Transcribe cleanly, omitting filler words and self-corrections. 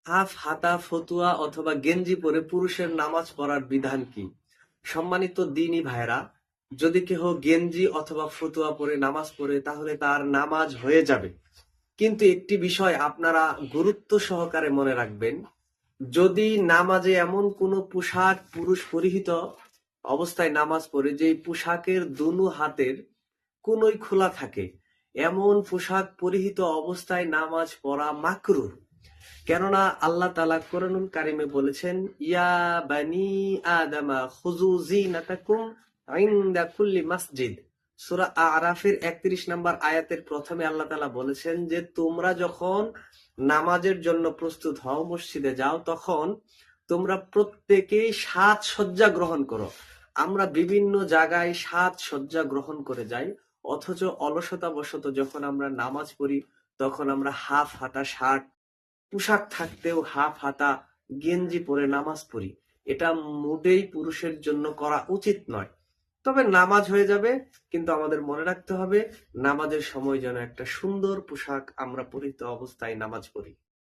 Half হাতা ফতুয়া অথবা গেঞ্জি পরে পুরুষের নামাজ পড়ার বিধান কি? সম্মানিত দিনী ভাইরা, যদি কেহ গেঞ্জি অথবা ফতুয়া পরে নামাজ পড়ে তাহলে তার নামাজ হয়ে যাবে। কিন্তু একটি বিষয় আপনারা গুরুত্ব সহকারে মনে রাখবেন, যদি নামাজে এমন কোনো পোশাক পুরুষ পরিহিত অবস্থায় নামাজ পড়ে যে পোশাকের দুনো হাতের কোনোই খোলা থাকে, এমন পোশাক পরিহিত অবস্থায় নামাজ পড়া মাকরুহ। কেননা আল্লাহ তাআলা কোরআনুল কারিমে বলেছেন, ইয়া বানি আদামা খুযু যিনাতাকুম ইনদা কুল্লি মাসজিদ। সূরা আরাফের ৩১ নম্বর আয়াতের প্রথমে আল্লাহ তাআলা বলেছেন যে তোমরা যখন নামাজের জন্য প্রস্তুত হও, মসজিদে যাও, তখন তোমরা প্রত্যেকেই সাজসজ্জা গ্রহণ করো। আমরা বিভিন্ন জায়গায় সাজসজ্জা গ্রহণ করে যাই, অথচ অলসতা বশত যখন আমরা নামাজ পড়ি তখন আমরা হাফ হাতা শার্ট, পোশাক থাকতেও হাফ হাতা গেঞ্জি পরে নামাজ পড়ি। এটা মোটেই পুরুষের জন্য করা উচিত নয়। তবে নামাজ হয়ে যাবে, কিন্তু আমাদের মনে রাখতে হবে নামাজের সময় যেন একটা সুন্দর পোশাক আমরা পরিহিত অবস্থায় নামাজ পড়ি।